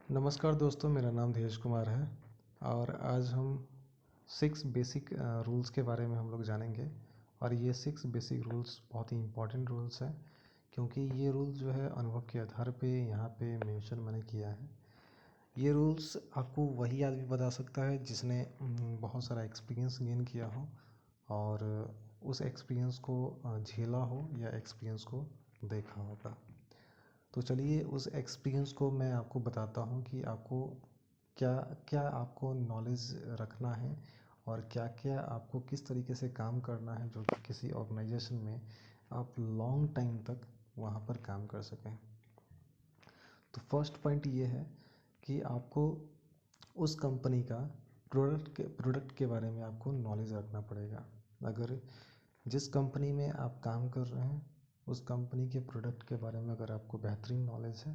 नमस्कार दोस्तों, मेरा नाम धीरज कुमार है और आज हम 6 बेसिक रूल्स के बारे में हम लोग जानेंगे। और ये 6 बेसिक रूल्स बहुत ही इम्पोर्टेंट रूल्स हैं, क्योंकि ये रूल्स जो है अनुभव के आधार पे यहाँ पे मेंशन मैंने किया है। ये रूल्स आपको वही आदमी बता सकता है जिसने बहुत सारा एक्सपीरियंस गेन किया हो और उस एक्सपीरियंस को झेला हो या एक्सपीरियंस को देखा होगा। तो चलिए उस एक्सपीरियंस को मैं आपको बताता हूँ कि आपको क्या क्या आपको नॉलेज रखना है और क्या क्या आपको किस तरीके से काम करना है, जो कि किसी ऑर्गेनाइजेशन में आप लॉन्ग टाइम तक वहाँ पर काम कर सकें। तो फर्स्ट पॉइंट ये है कि आपको उस कंपनी का प्रोडक्ट के बारे में आपको नॉलेज रखना पड़ेगा। अगर जिस कंपनी में आप काम कर रहे हैं उस कंपनी के प्रोडक्ट के बारे में अगर आपको बेहतरीन नॉलेज है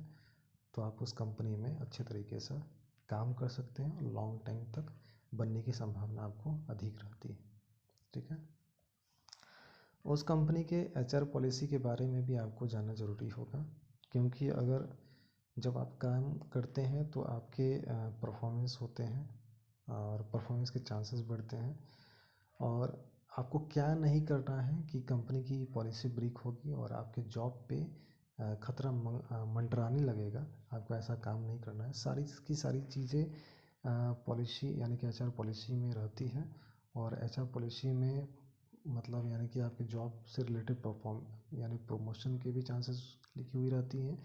तो आप उस कंपनी में अच्छे तरीके से काम कर सकते हैं और लॉन्ग टाइम तक बनने की संभावना आपको अधिक रहती है। ठीक है। उस कंपनी के एचआर पॉलिसी के बारे में भी आपको जानना ज़रूरी होगा, क्योंकि अगर जब आप काम करते हैं तो आपके परफॉर्मेंस होते हैं और परफॉर्मेंस के चांसेस बढ़ते हैं। और आपको क्या नहीं करना है कि कंपनी की पॉलिसी ब्रेक होगी और आपके जॉब पे खतरा मंडराने लगेगा। आपको ऐसा काम नहीं करना है। सारी की सारी चीज़ें पॉलिसी यानी कि एचआर पॉलिसी में रहती है। और एचआर पॉलिसी में मतलब यानी कि आपके जॉब से रिलेटेड परफॉर्म यानी प्रमोशन के भी चांसेस लिखी हुई रहती हैं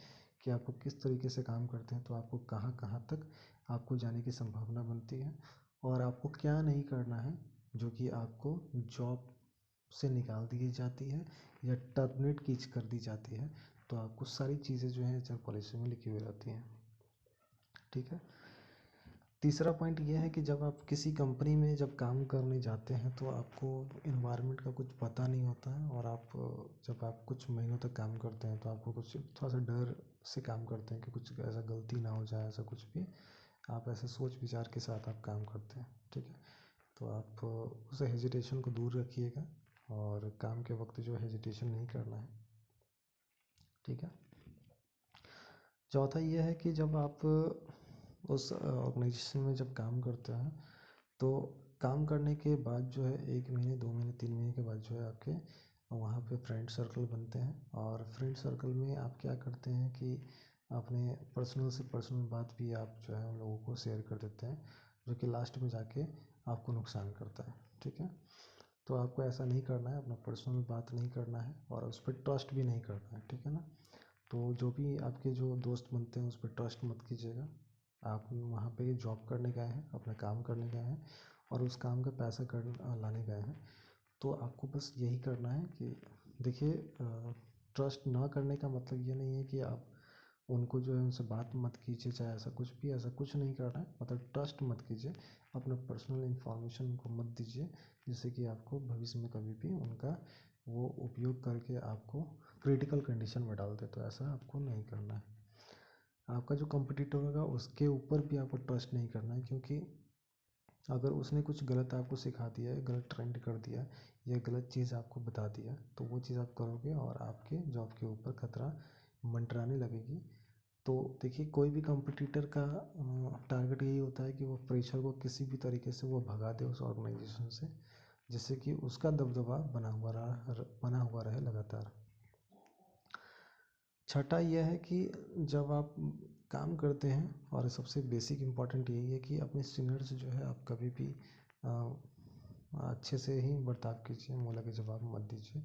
कि आपको किस तरीके से काम करते हैं तो आपको कहाँ कहाँ तक आपको जाने की संभावना बनती है और आपको क्या नहीं करना है जो कि आपको जॉब से निकाल दी जाती है या टर्मिनेट कीच कर दी जाती है। तो आपको सारी चीज़ें जो हैं एचआर पॉलिसी में लिखी हुई रहती हैं। ठीक है। तीसरा पॉइंट ये है कि जब आप किसी कंपनी में जब काम करने जाते हैं तो आपको इन्वायरमेंट का कुछ पता नहीं होता है और आप जब आप कुछ महीनों तक काम करते हैं तो आपको कुछ थोड़ा सा डर से काम करते हैं कि कुछ ऐसा गलती ना हो जाए, ऐसा कुछ भी आप ऐसे सोच विचार के साथ आप काम करते हैं। ठीक है। तो आप उस हेजिटेशन को दूर रखिएगा और काम के वक्त जो हेजिटेशन नहीं करना है। ठीक है। चौथा ये है कि जब आप उस ऑर्गेनाइजेशन में जब काम करते हैं तो काम करने के बाद जो है 1 महीने 2 महीने 3 महीने के बाद जो है आपके वहाँ पे फ्रेंड सर्कल बनते हैं। और फ्रेंड सर्कल में आप क्या करते हैं कि अपने पर्सनल से पर्सनल बात भी आप जो है उन लोगों को शेयर कर देते हैं, जो कि लास्ट में जाके आपको नुकसान करता है। ठीक है। तो आपको ऐसा नहीं करना है, अपना पर्सनल बात नहीं करना है और उस पर ट्रस्ट भी नहीं करना है। ठीक है ना। तो जो भी आपके जो दोस्त बनते हैं उस पर ट्रस्ट मत कीजिएगा। आप वहाँ पे जॉब करने गए हैं, अपना काम करने गए हैं और उस काम का पैसा लाने गए हैं। तो आपको बस यही करना है कि देखिए, ट्रस्ट ना करने का मतलब ये नहीं है कि आप उनको जो है उनसे बात मत कीजिए, चाहे ऐसा कुछ भी, ऐसा कुछ नहीं करना है। मतलब ट्रस्ट मत कीजिए, अपना पर्सनल इन्फॉर्मेशन उनको मत दीजिए जिससे कि आपको भविष्य में कभी भी उनका वो उपयोग करके आपको क्रिटिकल कंडीशन में डाल दे। तो ऐसा आपको नहीं करना है। आपका जो कंपटीटर होगा उसके ऊपर भी आपको ट्रस्ट नहीं करना है, क्योंकि अगर उसने कुछ गलत आपको सिखा दिया है, गलत ट्रेंड कर दिया या गलत चीज़ आपको बता दिया तो वो चीज़ आप करोगे और आपके जॉब के ऊपर खतरा मंडराने लगेगी। तो देखिए, कोई भी कंपटीटर का टारगेट यही होता है कि वो फ्रेशर को किसी भी तरीके से वो भगा दे उस ऑर्गेनाइजेशन से, जिससे कि उसका दबदबा बना हुआ रहे लगातार। छठा यह है कि जब आप काम करते हैं, और सबसे बेसिक इम्पॉर्टेंट यही है कि अपने सीनियर से जो है आप कभी भी अच्छे से ही बर्ताव कीजिए, मोला के जवाब मत दीजिए,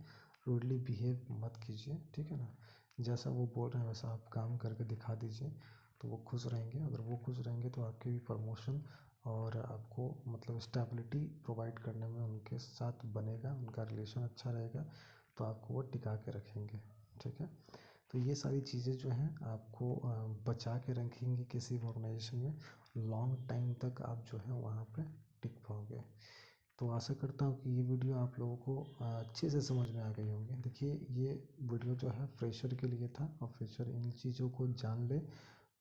रूडली बिहेव मत कीजिए। ठीक है ना। जैसा वो बोल रहे हैं वैसा आप काम करके दिखा दीजिए तो वो खुश रहेंगे। अगर वो खुश रहेंगे तो आपकी भी प्रमोशन और आपको मतलब स्टेबिलिटी प्रोवाइड करने में उनके साथ बनेगा, उनका रिलेशन अच्छा रहेगा तो आपको वो टिका के रखेंगे। ठीक है। तो ये सारी चीज़ें जो हैं आपको बचा के रखेंगी किसी भी ऑर्गेनाइजेशन में, लॉन्ग टाइम तक आप जो है वहाँ पे टिक पाओगे। तो आशा करता हूँ कि ये वीडियो आप लोगों को अच्छे से समझ में आ गई होंगी। देखिए, ये वीडियो जो है फ्रेशर के लिए था और फ्रेशर इन चीज़ों को जान ले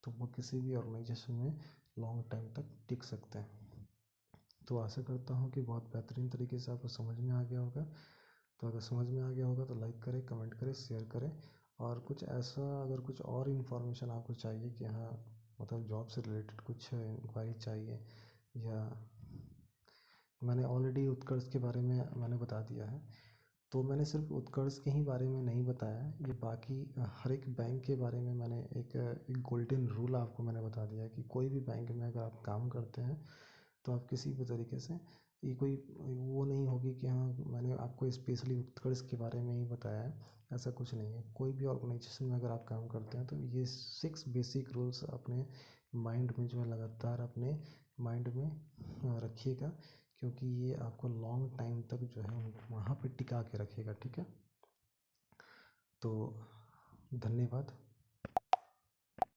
तो वो किसी भी ऑर्गेनाइजेशन में लॉन्ग टाइम तक टिक सकते हैं। तो आशा करता हूँ कि बहुत बेहतरीन तरीके से आपको समझ में आ गया होगा। तो अगर समझ में आ गया होगा तो लाइक करें, कमेंट करें, शेयर करें और कुछ ऐसा अगर कुछ और इन्फॉर्मेशन आपको चाहिए कि हाँ मतलब जॉब से रिलेटेड कुछ इंक्वायरी चाहिए, या मैंने ऑलरेडी उत्कर्ष के बारे में मैंने बता दिया है, तो मैंने सिर्फ उत्कर्ष के ही बारे में नहीं बताया है, ये बाकी हर एक बैंक के बारे में मैंने एक गोल्डन रूल आपको मैंने बता दिया है कि कोई भी बैंक में अगर आप काम करते हैं तो आप किसी भी तरीके से ये कोई वो नहीं होगी कि हाँ मैंने आपको स्पेशली उत्कर्ष के बारे में ही बताया है, ऐसा कुछ नहीं है। कोई भी ऑर्गेनाइजेशन में अगर आप काम करते हैं तो ये 6 बेसिक रूल्स अपने माइंड में जो है लगातार अपने माइंड में रखिएगा, क्योंकि ये आपको लॉन्ग टाइम तक जो है वहाँ पे टिका के रखेगा। ठीक है, तो धन्यवाद।